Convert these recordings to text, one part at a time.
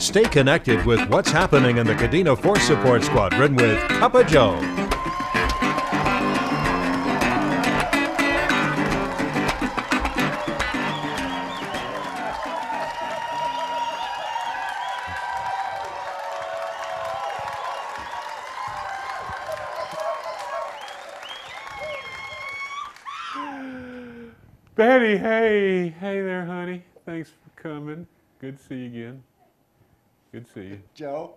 Stay connected with what's happening in the Kadena Force Support Squadron with Cup of Joe. Betty, hey there, honey. Thanks for coming. Good to see you again. Good to see you. Joe?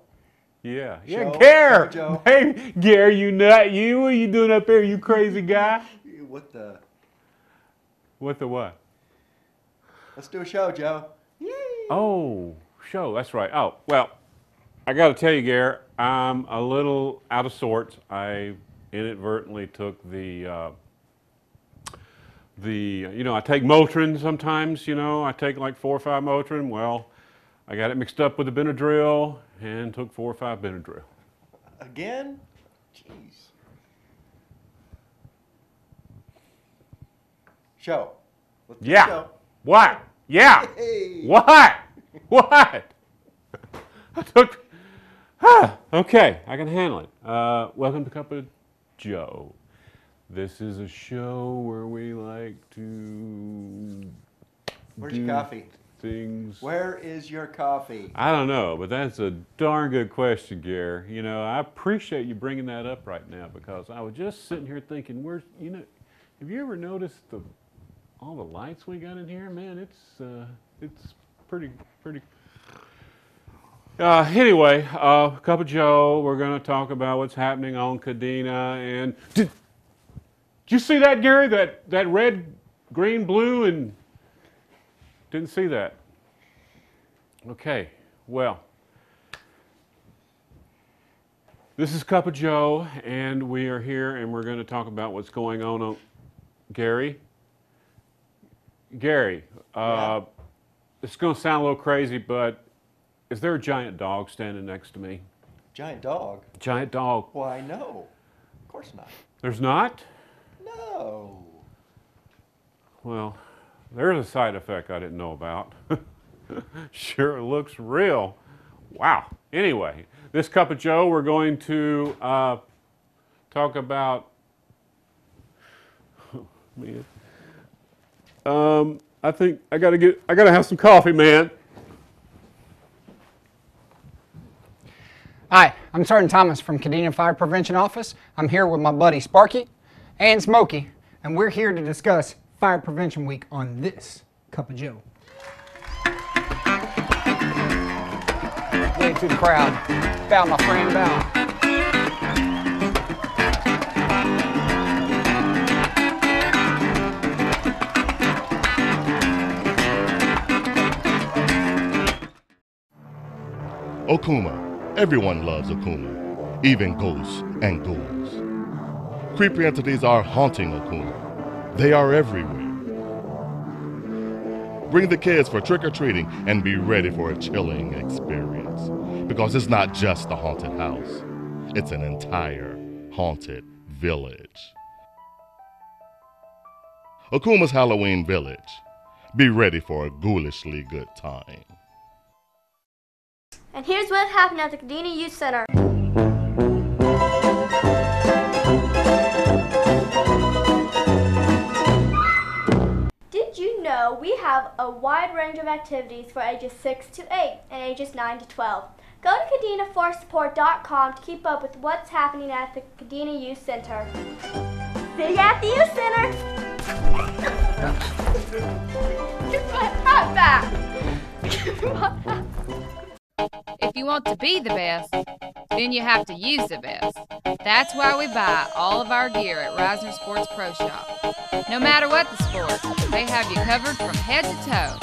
Yeah, Joe? Gare! Joe? Hey, Gare, you nut, you? What are you doing up there, you crazy guy? What the? What the what? Let's do a show, Joe. Yay! Oh, show, that's right. Oh, well, I got to tell you, Gare, I'm a little out of sorts. I inadvertently took I take Motrin sometimes, I take like 4 or 5 Motrin. Well, I got it mixed up with the Benadryl and took 4 or 5 Benadryl. Again? Jeez. Show. Let's do a show. What? Yeah. Hey. What? What? I took, okay, I can handle it. Welcome to Cup of Joe. This is a show where we like to Where's your coffee? Things. Where is your coffee? I don't know, but that's a darn good question, Gare. I appreciate you bringing that up right now because I was just sitting here thinking, have you ever noticed all the lights we got in here? Man, it's pretty. Anyway, Cup of Joe, we're going to talk about what's happening on Kadena. And did you see that, Gary? That red, green, blue, and didn't see that. Okay, well, this is Cup of Joe, and we are here, and we're going to talk about what's going on. Gary, Yeah. it's going to sound a little crazy, but is there a giant dog standing next to me? Giant dog? Giant dog. Why, no. Of course not. There's not? No. Well, there's a side effect I didn't know about. Sure looks real. Wow. Anyway, this Cup of Joe, we're going to talk about. Oh, man. I think I gotta have some coffee, man. Hi, I'm Sergeant Thomas from Kadena Fire Prevention Office. I'm here with my buddy Sparky and Smokey, and we're here to discuss Fire Prevention Week on this Cup of Joe. Wave to the crowd. Bow, my friend, bow. Okuma. Everyone loves Okuma, even ghosts and ghouls. Creepy entities are haunting Okuma. They are everywhere. Bring the kids for trick-or-treating and be ready for a chilling experience. Because it's not just a haunted house. It's an entire haunted village. Okuma's Halloween Village. Be ready for a ghoulishly good time. And here's what happened at the Kadena Youth Center. Did you know we have a wide range of activities for ages 6 to 8 and ages 9 to 12? Go to KadenaForceSupport.com to keep up with what's happening at the Kadena Youth Center. See you at the Youth Center! Get my hat back! Get my hat. If you want to be the best, then you have to use the best. That's why we buy all of our gear at Reisner Sports Pro Shop. No matter what the sport, they have you covered from head to toe.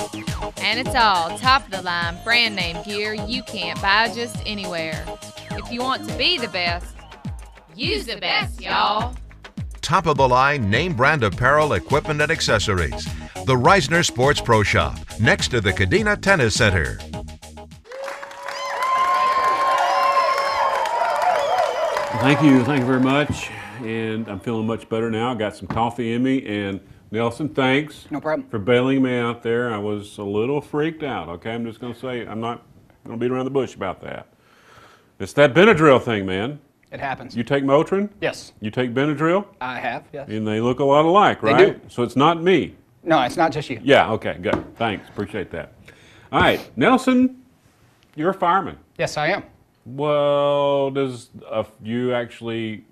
And it's all top-of-the-line brand name gear you can't buy just anywhere. If you want to be the best, use the best, y'all. Top-of-the-line name brand apparel, equipment, and accessories. The Reisner Sports Pro Shop, next to the Kadena Tennis Center. Thank you very much, and I'm feeling much better now. I got some coffee in me, and Nelson, thanks. No problem. For bailing me out there. I was a little freaked out, okay? I'm just going to say, I'm not Don't beat around the bush about that. It's that Benadryl thing, man. It happens. You take Motrin? Yes. You take Benadryl? I have, yes. And they look a lot alike, They right? do. So it's not me. No, it's not just you. Yeah, okay, good. Thanks, appreciate that. All right, Nelson, you're a fireman. Yes, I am. Well, does you actually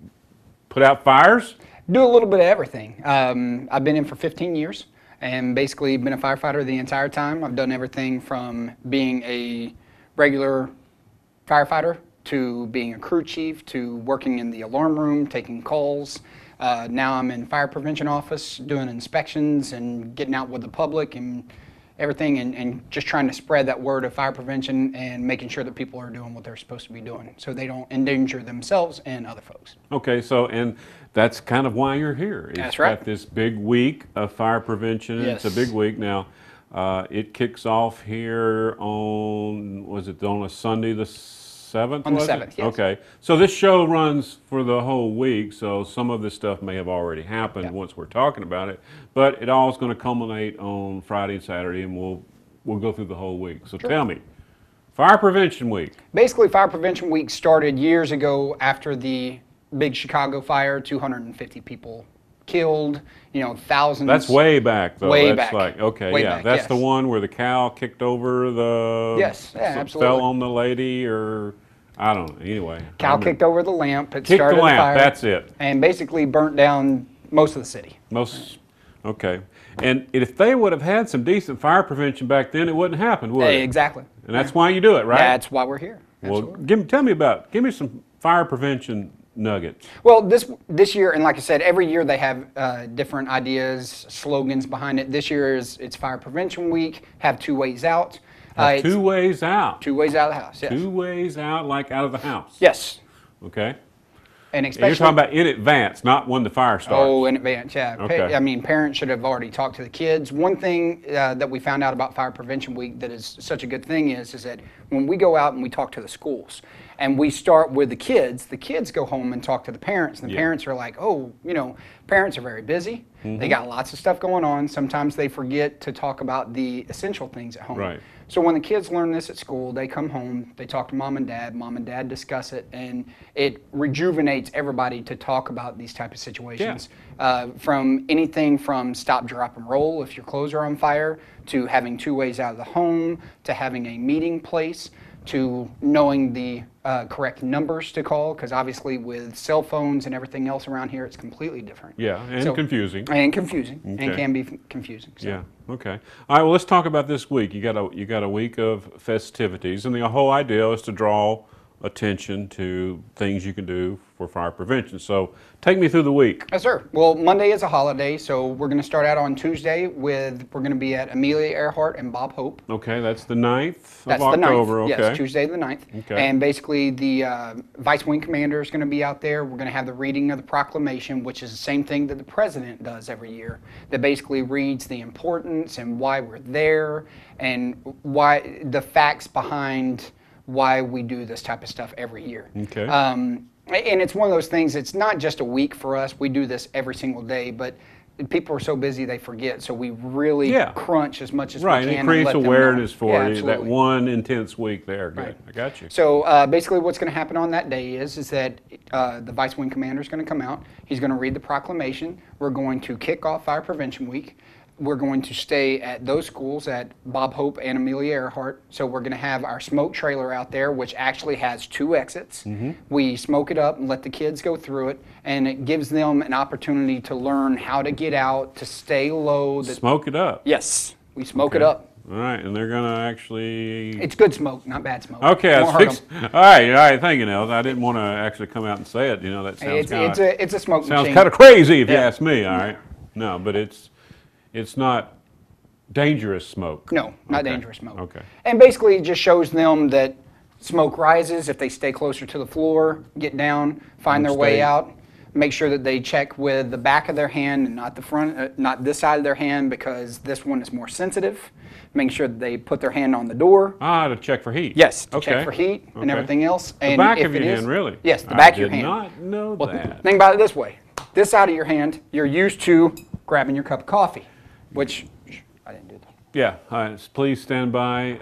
put out fires? Do a little bit of everything. I've been in for 15 years and basically been a firefighter the entire time. I've done everything from being a regular firefighter to being a crew chief to working in the alarm room, taking calls. Now I'm in fire prevention office doing inspections and getting out with the public and everything and just trying to spread that word of fire prevention and making sure that people are doing what they're supposed to be doing so they don't endanger themselves and other folks. Okay, so, and that's kind of why you're here. That's right. Got this big week of fire prevention. Yes. It's a big week now. It kicks off here on, was it on a Sunday the 7th? On the was it? 7th, yes. Okay, so this show runs for the whole week, so some of this stuff may have already happened once we're talking about it, but it all is going to culminate on Friday and Saturday, and we'll go through the whole week. So tell me, Fire Prevention Week. Basically, Fire Prevention Week started years ago after the big Chicago fire, 250 people killed, thousands. That's way back, though. Way that's back. like, okay, Way yeah. back, That's yes. the one where the cow kicked over the... Yes, yeah, absolutely. Fell on the lady, or I don't know. Anyway. Cow kicked over the lamp. It Kicked started the lamp, a fire. that's it. And basically burnt down most of the city. Okay. And if they would have had some decent fire prevention back then, it wouldn't happen, would it? Exactly. And that's why you do it, right? That's why we're here. Well, Absolutely. give me some fire prevention nuggets. Well, this year, and like I said, every year they have different ideas, slogans behind it. This year it's Fire Prevention Week. Have 2 ways out. 2 ways out. 2 ways out of the house. Yes. 2 ways out, like out of the house. Yes. Okay. And And especially. you're talking about in advance, not when the fire starts. Oh, in advance, yeah. Okay. I mean, parents should have already talked to the kids. One thing that we found out about Fire Prevention Week that is such a good thing is that when we go out and we talk to the schools, and we start with the kids go home and talk to the parents, and the parents are like, oh, parents are very busy. They got lots of stuff going on. Sometimes they forget to talk about the essential things at home. Right. So when the kids learn this at school, they come home, they talk to mom and dad discuss it, and it rejuvenates everybody to talk about these type of situations. From anything from stop, drop, and roll if your clothes are on fire, to having 2 ways out of the home, to having a meeting place, to knowing the correct numbers to call, because obviously with cell phones and everything else around here, it's completely different. Yeah, and confusing. And confusing, and Okay. can be confusing. So. Yeah. Okay. All right. Well, let's talk about this week. You got a week of festivities, and the whole idea is to draw attention to things you can do for fire prevention. So take me through the week. Yes, sir. Well, Monday is a holiday, so we're going to start out on Tuesday we're going to be at Amelia Earhart and Bob Hope. Okay, that's the 9th That's of the 9th. October. Okay. Yes, Tuesday the 9th. Okay. And basically the Vice Wing Commander is going to be out there. We're going to have the reading of the proclamation, which is the same thing that the President does every year, that basically reads the importance and why we're there and why the facts behind why we do this type of stuff every year. Okay. And it's one of those things, it's not just a week for us. We do this every single day, but people are so busy they forget. So we really crunch as much as we can. Right, it and creates let them know. awareness for you, that absolutely. one intense week there. Good. Right. I got you. So basically what's going to happen on that day is that the Vice Wing Commander is going to come out. He's going to read the proclamation. We're going to kick off Fire Prevention Week. We're going to stay at those schools at Bob Hope and Amelia Earhart. So we're going to have our smoke trailer out there, which actually has 2 exits. We smoke it up and let the kids go through it, and it gives them an opportunity to learn how to get out, to stay low. Smoke it up. Yes, we smoke it up. All right, and they're going to actually... It's good smoke, not bad smoke. Okay, Won't hurt 'em. all right, thank you, Nels. I didn't want to actually come out and say it. That sounds It's a smoke sounds machine. kind of crazy if you ask me. All right, no, but it's not dangerous smoke. No, not dangerous smoke. Okay. And basically it just shows them that smoke rises if they stay closer to the floor, get down, find their way out. Make sure that they check with the back of their hand and not the front, not this side of their hand, because this one is more sensitive. Make sure that they put their hand on the door. To check for heat. Yes, to check for heat and everything else. The And back if of your it is- hand, really? Yes, the back of your I hand. did not know that. Think about it this way. This side of your hand, you're used to grabbing your cup of coffee, which I didn't do that. Yeah, please stand by.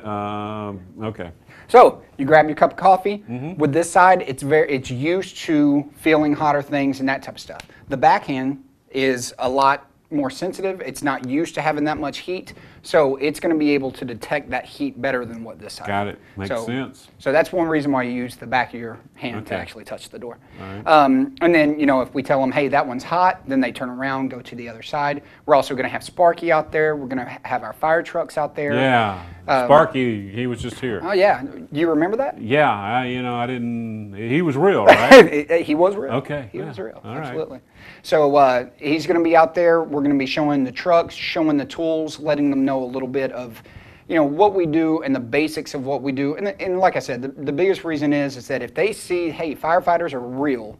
Okay. So you grab your cup of coffee. With this side, it's used to feeling hotter things and that type of stuff. The backhand is a lot more sensitive. It's not used to having that much heat, so it's going to be able to detect that heat better than what this side. Got it. Makes sense. So that's one reason why you use the back of your hand to actually touch the door. All right. And then, you know, if we tell them, hey, that one's hot, then they turn around, go to the other side. We're also going to have Sparky out there. We're going to have our fire trucks out there. Yeah. Sparky, he was just here. Oh yeah, you remember that? Yeah, I didn't. He was real, right? He was real. Okay. He was real. All right. Absolutely. So he's going to be out there. We're going to be showing the trucks, showing the tools, letting them know a little bit of, you know, what we do and the basics of what we do. And like I said, the biggest reason is that if they see, hey, firefighters are real,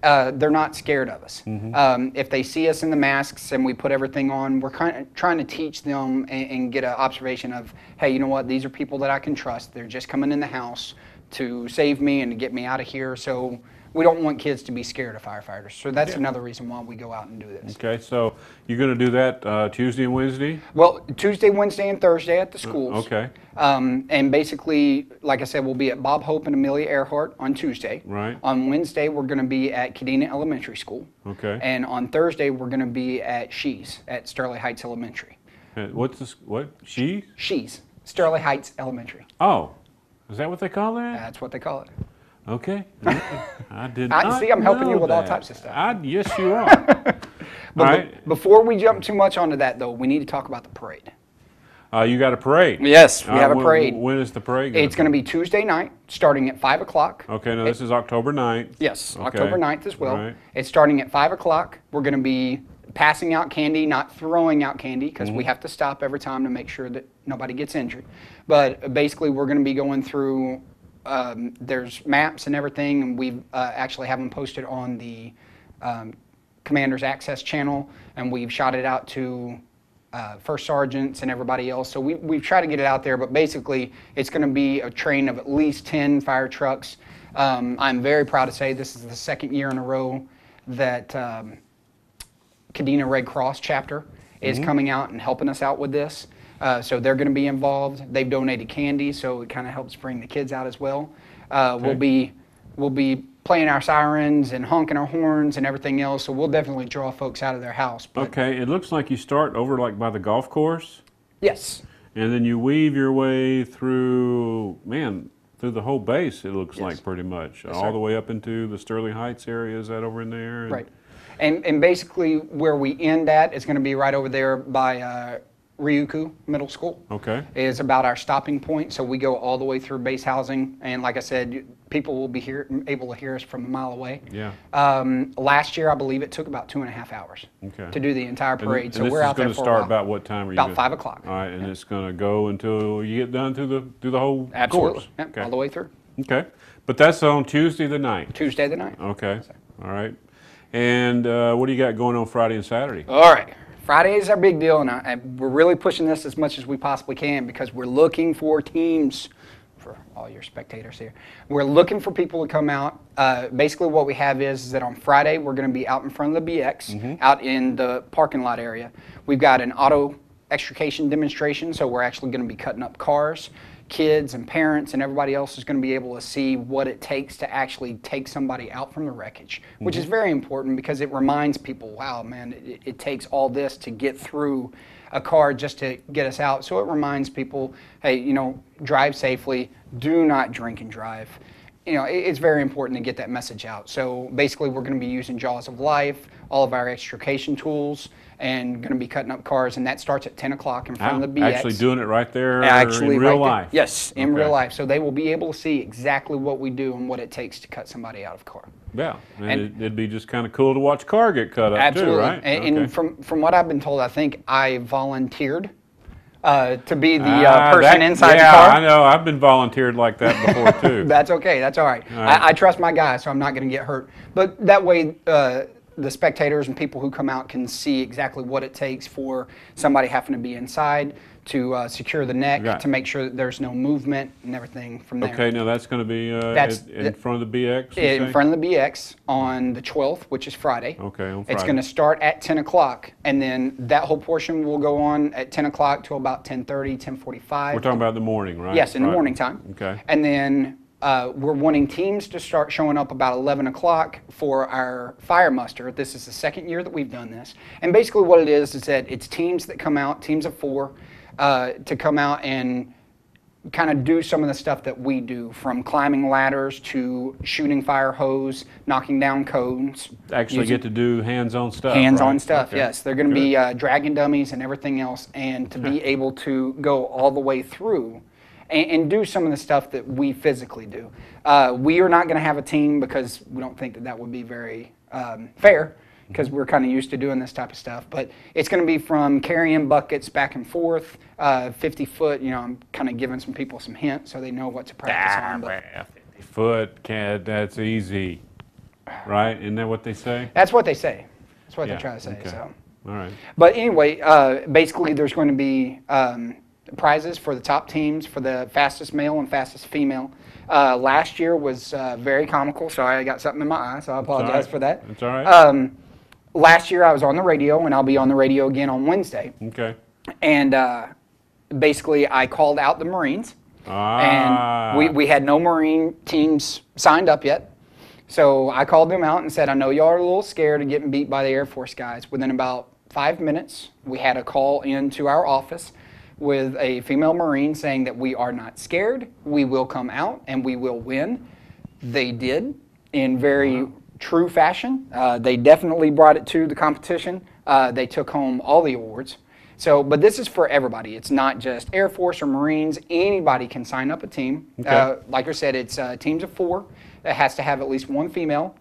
they're not scared of us. If they see us in the masks and we put everything on, we're kind of trying to teach them and get an observation of, hey, you know what, these are people that I can trust. They're just coming in the house to save me and to get me out of here. So we don't want kids to be scared of firefighters. So that's another reason why we go out and do this. Okay, so you're going to do that Tuesday and Wednesday? Well, Tuesday, Wednesday, and Thursday at the schools. Okay. And basically, like I said, we'll be at Bob Hope and Amelia Earhart on Tuesday. Right. On Wednesday, we're going to be at Kadena Elementary School. Okay. And on Thursday, we're going to be at Shees at Sterling Heights Elementary. What's this? What? She? Shees, Sterling Heights Elementary. Oh, is that what they call that? That's what they call it. Okay. I did not See, I'm helping you with all that. types of stuff. Yes, you are. But All right. before we jump too much onto that, though, we need to talk about the parade. You got a parade? Yes, we have a parade. When is the parade? It's going to be Tuesday night, starting at 5 o'clock. Okay, now this is October 9th. Yes, Okay. October 9th as well. Right. It's starting at 5 o'clock. We're going to be passing out candy, not throwing out candy, because we have to stop every time to make sure that nobody gets injured. But basically, we're going to be going through, there's maps and everything, and we actually have them posted on the Commander's Access channel, and we've shot it out to first sergeants and everybody else. So we've tried to get it out there, but basically it's going to be a train of at least 10 fire trucks. I'm very proud to say this is the second year in a row that Kadena Red Cross chapter is coming out and helping us out with this. So they're going to be involved. They've donated candy, so it kind of helps bring the kids out as well. Okay. We'll be playing our sirens and honking our horns and everything else, so we'll definitely draw folks out of their house. But Okay, it looks like you start over like by the golf course, yes, and then you weave your way through, through the whole base, it looks Yes. like pretty much. Yes, all sir. the way up into the Sterling Heights area, is that over in there? right. And basically where we end at is going to be right over there by Ryuku Middle School. Okay. Is about our stopping point. So we go all the way through base housing, and like I said, people will be able to hear us from a mile away. Yeah. Last year, I believe it took about 2.5 hours Okay. to do the entire parade. And So this we're is out there gonna for a start while. about what time are you About gonna- 5 o'clock. All right, and it's going to go until you get done through the whole Absolutely. course. Yep, Okay. all the way through. Okay, but that's on Tuesday the 9th. Tuesday the 9th. Okay, all right. And what do you got going on Friday and Saturday? All right. Friday is our big deal, and we're really pushing this as much as we possibly can because we're looking for teams, for all your spectators here. We're looking for people to come out. Basically what we have is that on Friday we're going to be out in front of the BX, out in the parking lot area. We've got an auto extrication demonstration, so we're actually going to be cutting up cars. Kids and parents and everybody else is going to be able to see what it takes to actually take somebody out from the wreckage, which is very important because it reminds people, wow, man, it takes all this to get through a car just to get us out. So it reminds people, hey, you know, drive safely, do not drink and drive. You know, it's very important to get that message out. So basically we're going to be using Jaws of Life, all of our extrication tools, and going to be cutting up cars, and that starts at 10 o'clock in front of the BX. Actually doing it right there Actually, in real right there. life? Yes, in Okay. real life. So they will be able to see exactly what we do and what it takes to cut somebody out of a car. Yeah, and And- it'd be just kind of cool to watch a car get cut up Absolutely. too, right? And Okay. from what I've been told, I think I volunteered to be the person inside the yeah, car. I know. I've been volunteered like that before too. That's okay. That's all right. All right. I trust my guys, so I'm not going to get hurt. But that way, the spectators and people who come out can see exactly what it takes for somebody having to be inside to secure the neck, Right. to make sure that there's no movement and everything from there. Okay, now that's going to be in front of the BX? you In say? front of the BX on the 12th, which is Friday. Okay, on It's Friday. going to start at 10 o'clock, and then that whole portion will go on at 10 o'clock till about 10:30, 10:45. We're talking about the morning, right? Yes, in the Friday. morning time. Okay. And then we're wanting teams to start showing up about 11 o'clock for our fire muster. This is the second year that we've done this. And basically what it is that it's teams that come out, teams of 4, to come out and kind of do some of the stuff that we do, from climbing ladders to shooting fire hose, knocking down cones. Actually get to do hands-on stuff, Hands-on right? stuff, Okay. yes. They're going to be Good. dragging dummies and everything else, and to be able to go all the way through and do some of the stuff that we physically do. We are not going to have a team because we don't think that that would be very fair, because we're kind of used to doing this type of stuff. But it's going to be from carrying buckets back and forth, 50 foot. You know, I'm kind of giving some people some hints so they know what to practice on. But 50 foot, Cad, that's easy. Right? Isn't that what they say? that's what they say. That's what Yeah, they try to say. okay. So. All right. But anyway, basically there's going to be prizes for the top teams for the fastest male and fastest female. Last year was very comical. Sorry, I got something in my eye, so I apologize right. for that. That's all right. Last year I was on the radio, and I'll be on the radio again on Wednesday. Okay. And basically I called out the Marines, Ah. and we had no Marine teams signed up yet. So I called them out and said, I know y'all are a little scared of getting beat by the Air Force guys. Within about 5 minutes, we had a call into our office with a female Marine saying that we are not scared, we will come out, and we will win. They did, in very true fashion. They definitely brought it to the competition. They took home all the awards. So, but this is for everybody. It's not just Air Force or Marines. Anybody can sign up a team. Okay. Like I said, it's teams of 4. It has to have at least 1 female.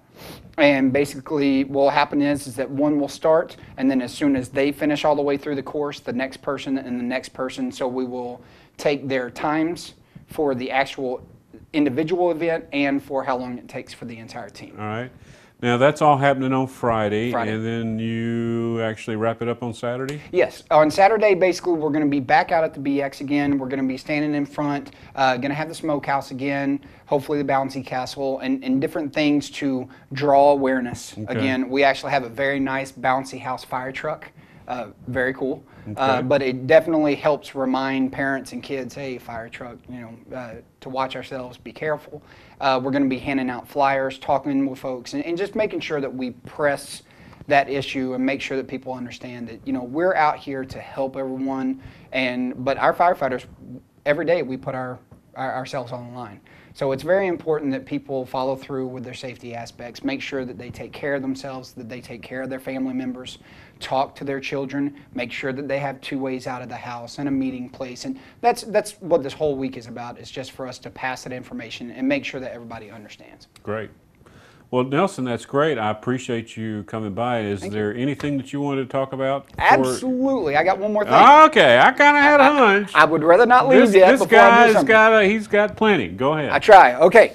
And basically what will happen is that one will start, and then as soon as they finish all the way through the course, the next person and the next person. So we will take their times for the actual individual event and for how long it takes for the entire team. All right. Now that's all happening on Friday, Friday. and then you actually wrap it up on Saturday? Yes, on Saturday, basically, we're going to be back out at the BX again. We're going to be standing in front, going to have the smokehouse again, hopefully the bouncy castle, and different things to draw awareness. Okay. Again, we actually have a very nice bouncy house fire truck. Very cool. Okay. But it definitely helps remind parents and kids, hey, fire truck, to watch ourselves, be careful. We're going to be handing out flyers, talking with folks, and just making sure that we press that issue and make sure that people understand that, we're out here to help everyone. But our firefighters, every day we put ourselves on the line. So it's very important that people follow through with their safety aspects, make sure that they take care of themselves, that they take care of their family members, talk to their children, make sure that they have 2 ways out of the house and a meeting place. And that's what this whole week is about, is just for us to pass that information and make sure that everybody understands. Great. Well, Nelson, that's great. I appreciate you coming by. Is there anything that you wanted to talk about? Absolutely. I got one more thing. Okay, I kind of had a hunch. I would rather not leave yet This before I do something. he's got plenty. Go ahead. I try. Okay.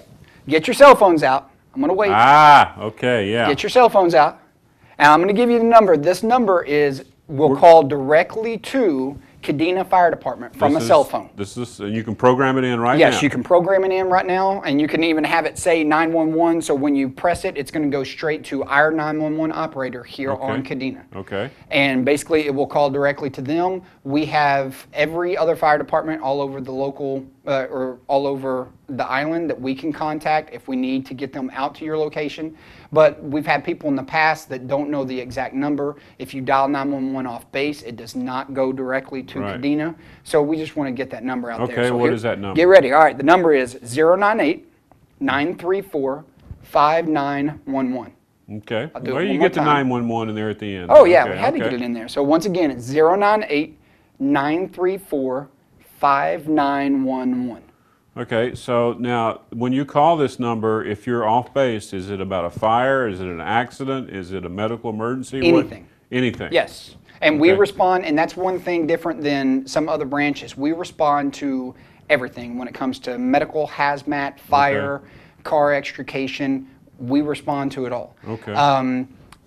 Get your cell phones out. I'm going to wait. Okay, yeah. Get your cell phones out. And I'm going to give you the number. This number will call directly to Kadena Fire Department from a cell phone. You can program it in right now. Yes, you can program it in right now, and you can even have it say 911, so when you press it, it's going to go straight to our 911 operator here on Kadena. Okay. And basically, it will call directly to them. We have every other fire department all over the local, or all over the island that we can contact if we need to get them out to your location. But we've had people in the past that don't know the exact number. If you dial 911 off base, it does not go directly to Kadena. So we just want to get that number out there. Okay, So what is that number? Get ready. All right, the number is 098-934-5911. Okay. I'll do it Well, one you more get the time. 911 in there at the end. Oh, yeah, Okay, we had to get it in there. So once again, it's 098-934-5911. Okay, so now when you call this number, if you're off base, is it about a fire? Is it an accident? Is it a medical emergency? Anything. Anything? Yes. And we Okay. respond, and that's one thing different than some other branches. We respond to everything when it comes to medical, hazmat, fire, car extrication. We respond to it all. Okay.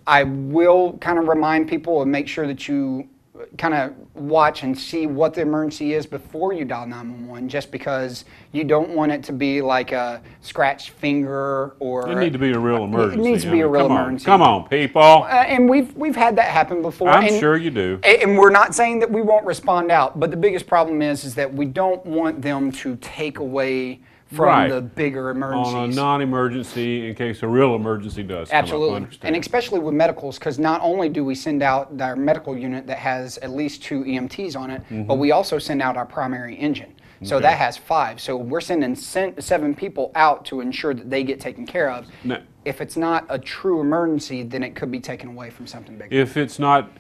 I will kind of remind people and make sure that you kind of watch and see what the emergency is before you dial 911, just because you don't want it to be like a scratched finger or. It needs to be a real emergency. It needs to be a real emergency. Come on, people. And we've had that happen before. I'm sure you do. And we're not saying that we won't respond out, but the biggest problem is that we don't want them to take away from the bigger emergencies. On a non-emergency, in case a real emergency does come up. Absolutely. And especially with medicals, because not only do we send out our medical unit that has at least 2 EMTs on it, but we also send out our primary engine. So that has 5. So we're sending 7 people out to ensure that they get taken care of. Now, if it's not a true emergency, then it could be taken away from something bigger. if it's not,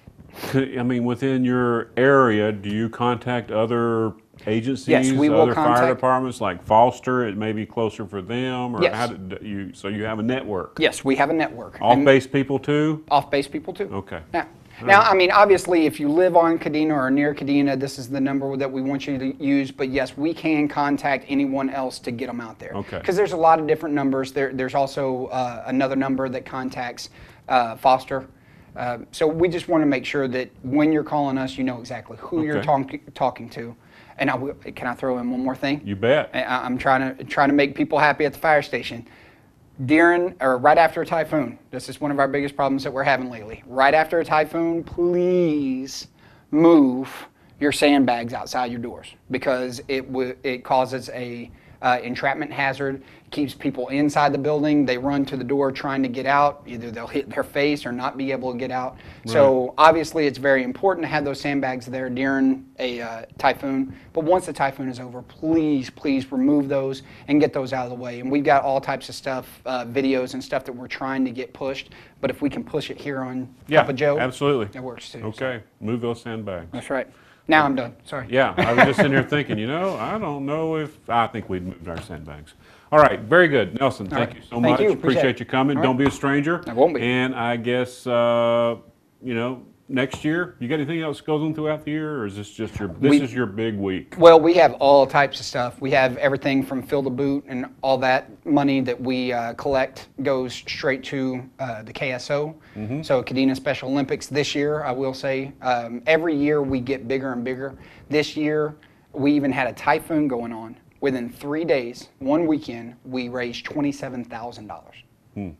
I mean, within your area, do you contact other agencies, Yes, we will other fire contact- departments like Foster? It may be closer for them, or Yes. how did you? So you have a network. Yes, we have a network. And Off-base people too. off-base people too. Okay. Yeah. Now, I mean, obviously, if you live on Kadena or near Kadena, this is the number that we want you to use. But yes, we can contact anyone else to get them out there. Okay. Because there's a lot of different numbers. There's also another number that contacts Foster. So we just want to make sure that when you're calling us, you know exactly who you're talking to. And can I throw in one more thing? You bet. I'm trying to make people happy at the fire station. During or right after a typhoon, this is one of our biggest problems that we're having lately. Right after a typhoon, please move your sandbags outside your doors, because it causes a entrapment hazard, keeps people inside the building. They run to the door trying to get out. Either they'll hit their face or not be able to get out. Right. So obviously it's very important to have those sandbags there during a typhoon. But once the typhoon is over, please remove those and get those out of the way. And we've got all types of stuff, videos and stuff that we're trying to get pushed. But if we can push it here on Cup of Joe, absolutely, it works too. Okay, so. Move those sandbags. That's right. Now I'm done. Sorry. Yeah, I was just sitting here thinking, I don't know if I think we'd moved our sandbags. All right, very good. Nelson, thank you so much. Appreciate you coming. Don't be a stranger. I won't be. And I guess, next year, you got anything else goes on throughout the year, or is this just this is your big week? Well, we have all types of stuff. We have everything from Fill the Boot, and all that money that we collect goes straight to the KSO. So Kadena Special Olympics this year, I will say, every year we get bigger and bigger. This year, we even had a typhoon going on. Within 3 days, one weekend, we raised $27,000.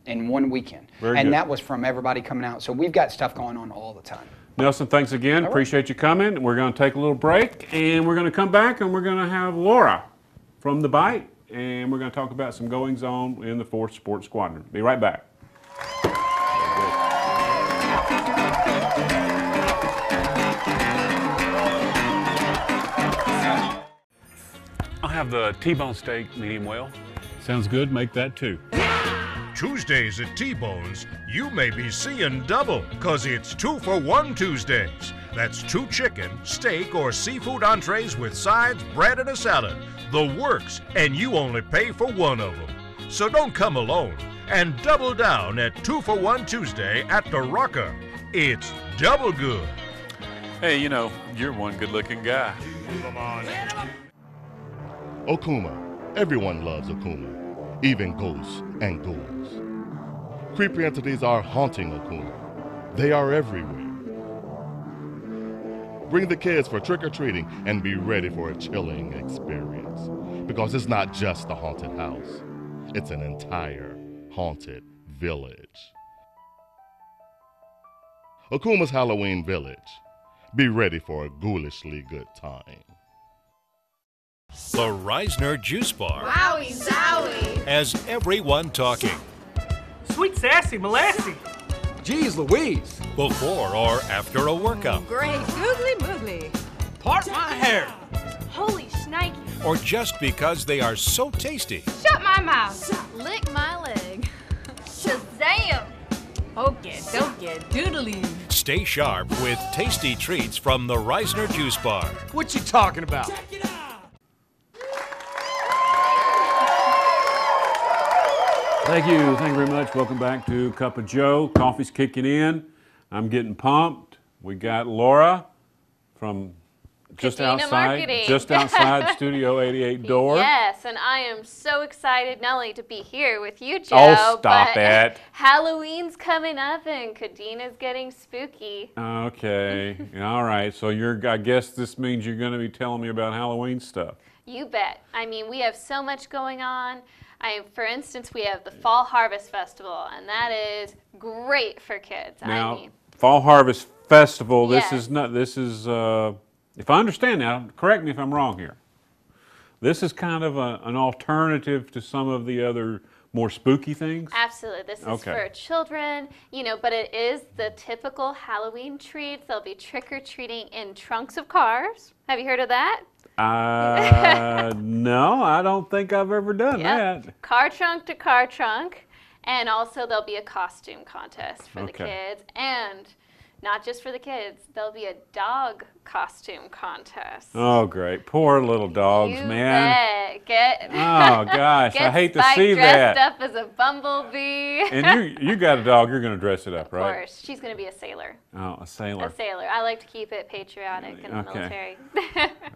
In one weekend. And that was from everybody coming out. So we've got stuff going on all the time. Nelson, thanks again. Appreciate you coming. We're going to take a little break, and we're going to come back, and we're going to have Laura from The Bite, and we're going to talk about some goings on in the 4th Sports Squadron. Be right back. I'll have the T-bone steak, medium well. Sounds good. Make that too. Tuesdays at T-Bones, you may be seeing double, cause it's 2-for-1 Tuesdays. That's 2 chicken, steak, or seafood entrees with sides, bread, and a salad. The works, and you only pay for one of them. So don't come alone, and double down at 2-for-1 Tuesday at the Rocker. It's double good. Hey, you're one good-looking guy. Come on. Okuma. Everyone loves Okuma. Even ghosts and ghouls. Creepy entities are haunting Okuma. They are everywhere. Bring the kids for trick-or-treating and be ready for a chilling experience. Because it's not just a haunted house. It's an entire haunted village. Okuma's Halloween Village. Be ready for a ghoulishly good time. The Reisner Juice Bar Wowie zowie. has everyone talking Sweet sassy molassy. Geez Louise. before or after a workout, Great googly moogly. Part my hair. Holy shnikey. or just because they are so tasty. Shut my mouth. Lick my leg. Shazam. Okay, dokie, doodly. Stay sharp with tasty treats from the Reisner Juice Bar. What you talking about? Thank you very much. Welcome back to Cup of Joe. Coffee's kicking in. I'm getting pumped. We got Laura from just Kadena Marketing. just outside Studio 88 door. Yes, and I am so excited not only to be here with you, Joe, Oh, stop but it. Halloween's coming up and Kadena's getting spooky. Okay, all right. So I guess this means you're going to be telling me about Halloween stuff. You bet. I mean, we have so much going on. For instance, we have the Fall Harvest Festival, and that is great for kids. Now, I mean, Fall Harvest Festival. Yes. This is. If I understand now, correct me if I'm wrong here. This is kind of an alternative to some of the other more spooky things. absolutely. This is for children, but it is the typical Halloween treats. They'll be trick-or-treating in trunks of cars. Have you heard of that? No, I don't think I've ever done that. Car trunk to car trunk. And also there'll be a costume contest for the kids. And not just for the kids, there'll be a dog costume contest. Oh, great. Poor little dogs, You man. bet. Oh, gosh. I hate to see dressed that. up as a bumblebee. And you got a dog, you're going to dress it up, right? Of course. She's going to be a sailor. Oh, a sailor. A sailor. I like to keep it patriotic in the military.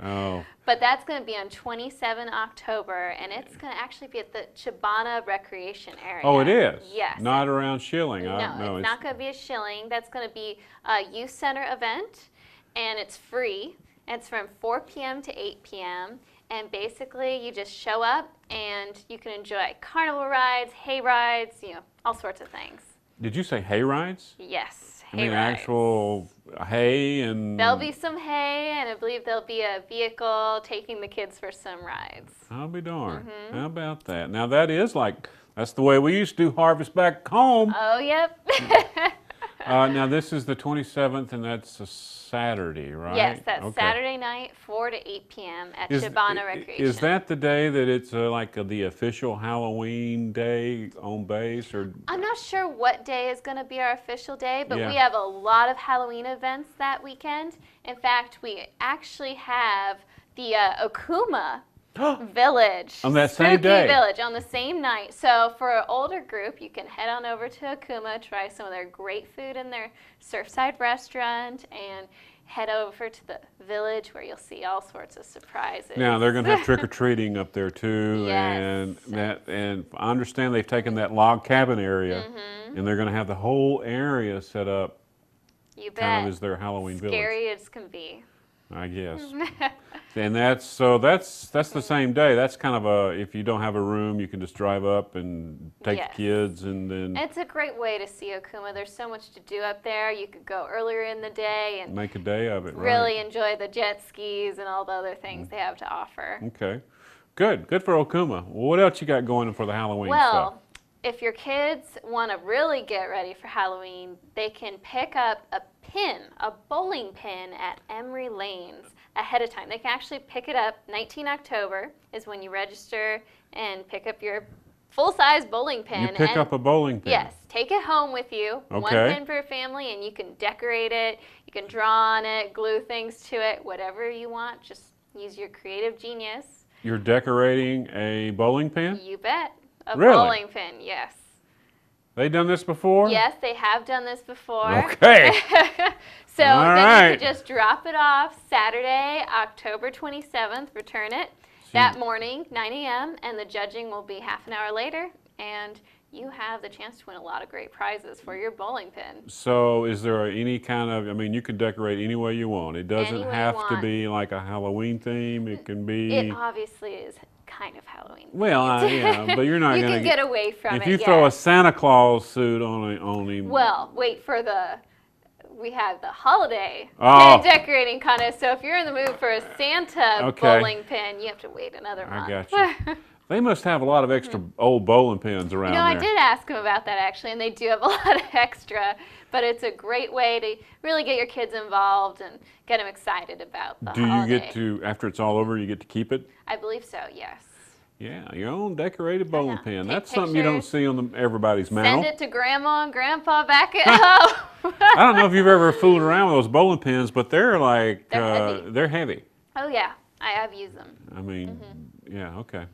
Oh. But that's going to be on 27 October, and it's going to actually be at the Chibana Recreation Area. Oh, it is? Yes. Not around Schilling? No, it's not going to be a Schilling. That's going to be a youth center event, and it's free. It's from 4 p.m. to 8 p.m., and basically you just show up, and you can enjoy carnival rides, hay rides, all sorts of things. Did you say hay rides? Yes, I hay mean rides. actual hay and... There'll be some hay, and I believe there'll be a vehicle taking the kids for some rides. I'll be darned. How about that? Now that's the way we used to do harvest back home. Oh, yep. Now this is the 27th, and that's a Saturday, right? Yes, that's Saturday night, 4 to 8 p.m. at Chibana Recreation. Is that the day that it's the official Halloween day on base? Or I'm not sure what day is going to be our official day, but we have a lot of Halloween events that weekend. In fact, we actually have the Okuma Village. On that same day? Spooky Village on the same night. So for an older group, you can head on over to Okuma, try some of their great food in their Surfside restaurant, and head over to the village where you'll see all sorts of surprises. Now they're going to have trick-or-treating up there too, Yes. and I understand they've taken that log cabin area, and they're going to have the whole area set up. You bet. Kind of as their Halloween village. Scary as can be. I guess. And that's the same day. That's kind of if you don't have a room, you can just drive up and take the kids, and then it's a great way to see Okuma. There's so much to do up there. You could go earlier in the day and make a day of it. Really enjoy the jet skis and all the other things they have to offer. Okay, good for Okuma. What else you got going for the Halloween stuff? Well, if your kids want to really get ready for Halloween, they can pick up a bowling pin at Emery Lanes ahead of time. They can actually pick it up. 19 October is when you register and pick up your full-size bowling pin. You pick up a bowling pin? Yes. Take it home with you. Okay. One pin for your family, and you can decorate it. You can draw on it, glue things to it, whatever you want. Just use your creative genius. You're decorating a bowling pin? You bet. A Really? bowling pin, yes. They done this before? Yes, they have done this before. Okay. So All then right. you can just drop it off Saturday, October 27th, return it that morning, 9 a.m., and the judging will be half an hour later, and you have the chance to win a lot of great prizes for your bowling pin. So is there any kind of, you can decorate any way you want. It doesn't Any way have you to want. be like a Halloween theme. It can be... It obviously is kind of Halloween. Well, yeah, but you're not you going to can get away from it, If you throw a yes. Santa Claus suit on him... Well, wait for we have the holiday Oh. pin decorating contest. So if you're in the mood for a Santa Okay. bowling pin, you have to wait another month. I got you. They must have a lot of extra old bowling pins around You know, there. I did ask them about that actually, and they do have a lot of extra. But it's a great way to really get your kids involved and get them excited about the Do holiday. you get to, after it's all over, you get to keep it? I believe so, yes. Yeah, your own decorated bowling pin. Take That's something you don't pictures. see on everybody's mantle. Send it to Grandma and Grandpa back at home. I don't know if you've ever fooled around with those bowling pins, but they're like, They're heavy. they're heavy. Oh, yeah. I have used them. I mean, yeah, okay.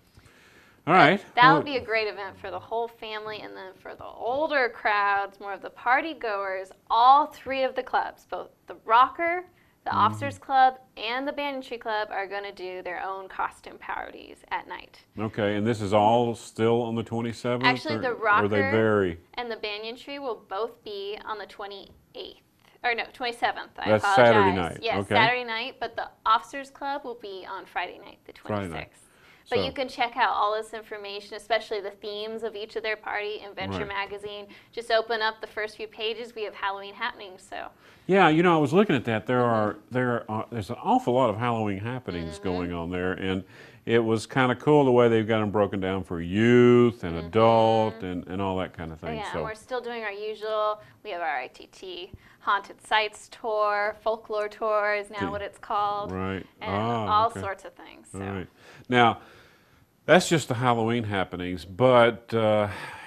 All right. That would be a great event for the whole family, and then for the older crowds, more of the party goers, all three of the clubs, both the Rocker, The Officers Club and the Banyan Tree Club are going to do their own costume parties at night. Okay, and this is all still on the 27th? Actually, the Or they Rocker vary? and the Banyan Tree will both be on the 28th. Or no, 27th. I That's apologize. Saturday night. Yes, Okay. Saturday night, but the Officers Club will be on Friday night, the 26th. Friday night. But So- you can check out all this information, especially the themes of each of their party in Venture Right. Magazine. Just open up the first few pages. We have Halloween happenings, so. Yeah, you know, I was looking at that. There's an awful lot of Halloween happenings going on there, and it was kind of cool the way they've got them broken down for youth and adult and all that kind of thing. Yeah, so and we're still doing our usual. We have our ITT Haunted Sites Tour, Folklore Tour is now what it's called. right, And Ah, all okay. sorts of things. So. All right. Now, that's just the Halloween happenings, but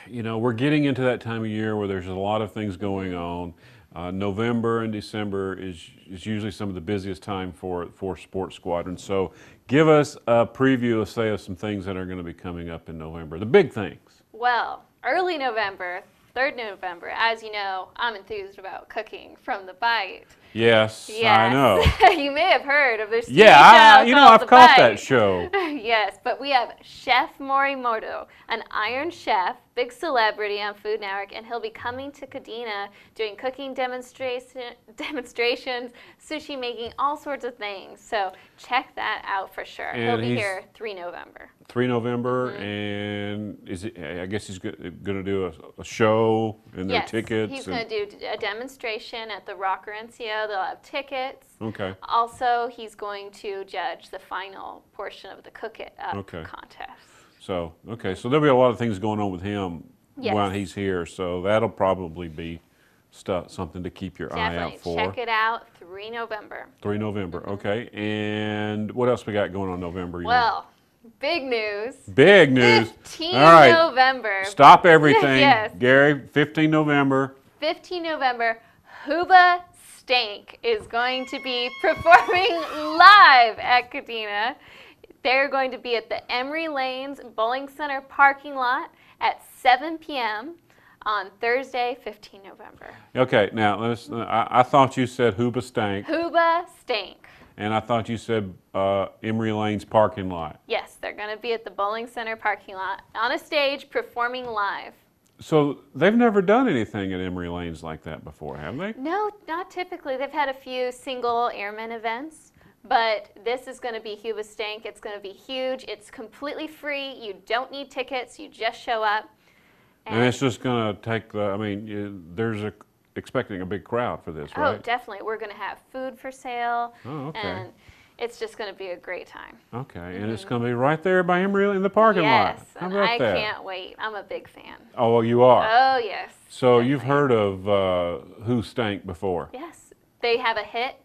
you know, we're getting into that time of year where there's a lot of things going on. November and December is usually some of the busiest time for Sports Squadron. So give us a preview, let's say, of some things that are going to be coming up in November, the big things. Well, early November, 3rd November, as you know, I'm enthused about cooking from the Bite. Yes, Yes. I know. You may have heard of this TV Yeah, show you know, called I've The caught Bite. that show. Yes, but we have Chef Morimoto, an Iron Chef, big celebrity on Food Network, and he'll be coming to Kadena doing cooking demonstrations, sushi making, all sorts of things. So check that out for sure. And he'll be he's- here 3 November. 3 November, and I guess he's going to do a show and their Yes, tickets. he's going to do a demonstration at the Rocker NCO. They'll have tickets. Okay. Also, he's going to judge the final portion of the Cook It Up Okay. contest. So, okay, so there'll be a lot of things going on with him Yes. while he's here, so that'll probably be something to keep your eye Definitely out for. check it out, 3 November. 3 November, okay. And what else we got going on November? Well, big news. Big news. 15 All right. November. Stop everything. Yes. Gary, 15 November. 15 November, Huba Stank is going to be performing live at Kadena. They're going to be at the Emery Lanes Bowling Center parking lot at 7 p.m. on Thursday, 15 November. Okay, now, I thought you said Huba Stank, Huba Stank. and I thought you said Emery Lane's parking lot. Yes, they're going to be at the Bowling Center parking lot on a stage performing live. So they've never done anything at Emery Lanes like that before, have they? No, not typically. They've had a few single airmen events, but this is going to be Huba Stank. It's going to be huge. It's completely free. You don't need tickets. You just show up. And it's just going to take expecting a big crowd for this, right? Oh, definitely. We're going to have food for sale. Oh, okay. And it's just going to be a great time. Okay, and it's going to be right there by Emery in the parking lot. Yes, How and about I that? can't wait. I'm a big fan. Oh, well, you are. Oh, yes. So you've heard of Who Stank before? Yes. They have a hit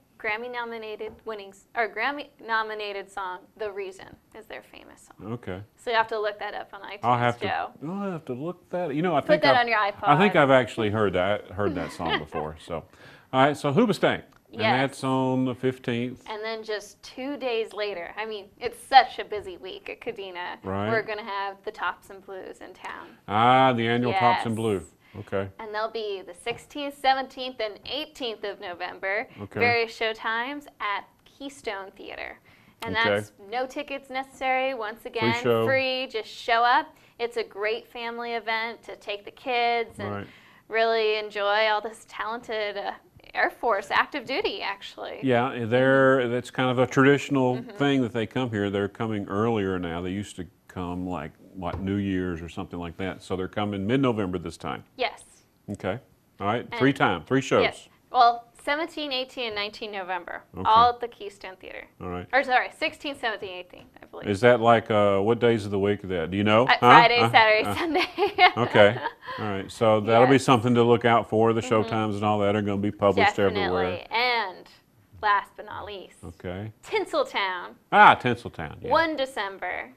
Grammy-nominated song, The Reason, is their famous song. Okay. So you have to look that up on iTunes, I'll have Joe. to look that. You know, I Put think that I've- on your iPod. I think I've actually heard that song before. So, all right. So Huba Stank, and Yes. that's on the 15th. And then just 2 days later, I mean, it's such a busy week at Kadena. Right. We're going to have the Tops and Blues in town. Ah, the annual Tops and Yes. Blue. Okay. And they'll be the 16th, 17th, and 18th of November. Okay. Various show times at Keystone Theater. And Okay. that's no tickets necessary. Once again, show. free. Just show up. It's a great family event to take the kids and Right. really enjoy all this talented Air Force active duty, actually. Yeah, that's kind of a traditional thing that they come here. They're coming earlier now. They used to come like New Year's or something like that. So they're coming mid-November this time. Yes. Okay. All right. And- 3 shows. Yes. Well, 17, 18, and 19 November, Okay. all at the Keystone Theater. All right. Or sorry, 16, 17, 18, I believe. Is that like what days of the week is that? Do you know? Friday, Saturday, Sunday. Okay. All right. So that'll be Yes. something to look out for. The show times and all that are going to be published Definitely. everywhere. And last but not least, Okay. Tinseltown, Tinseltown. Yeah. 1 December,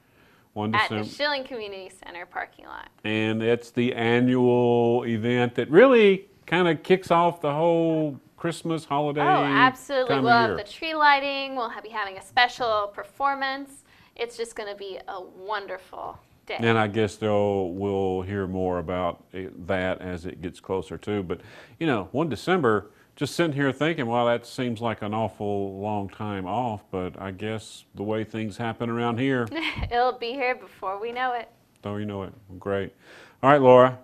1 at December. the Schilling Community Center parking lot. And it's the annual event that really kind of kicks off the whole Christmas holiday Oh, absolutely. time We'll of have year. the tree lighting. We'll be having a special performance. It's just going to be a wonderful day. And I guess we'll hear more about that as it gets closer too. But, 1 December, just sitting here thinking, well, that seems like an awful long time off, but I guess the way things happen around here. It'll be here before we know it. Oh, you know it. Great. All right, Laura,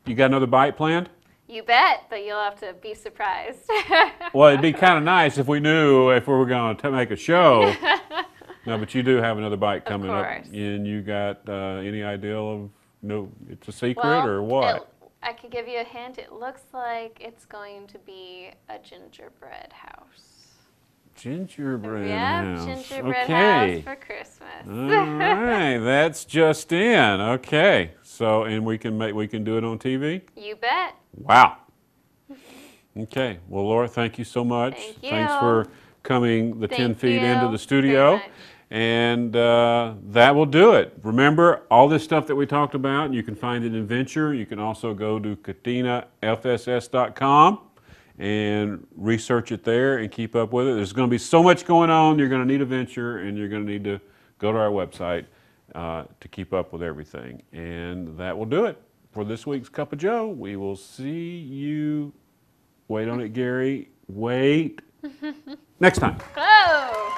you got another bite planned? You bet, but you'll have to be surprised. Well, it'd be kind of nice if we knew if we were going to make a show. No, but you do have another bite coming up. And you got any idea of, no, it's a secret or what? I could give you a hint. It looks like it's going to be a gingerbread house. Gingerbread Yep, house. gingerbread house for Christmas. All right, that's just in. Okay, so and we can do it on TV. You bet. Wow. Okay, well, Laura, thank you so much. Thank you. Thanks for coming the 10 feet into the studio. And that will do it. Remember, all this stuff that we talked about, you can find it in Venture. You can also go to KadenaFSS.com and research it there and keep up with it. There's going to be so much going on. You're going to need a Venture, and you're going to need to go to our website to keep up with everything. And that will do it for this week's Cup of Joe. We will see you, wait on it, Gary, wait, next time. Oh!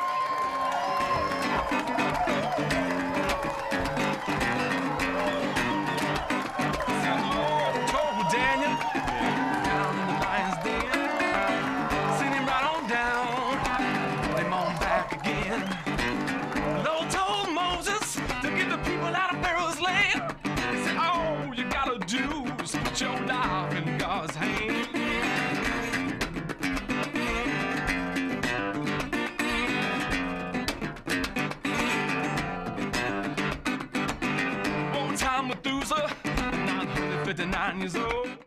Put your life in God's hand. One time Methuselah, 959 years old.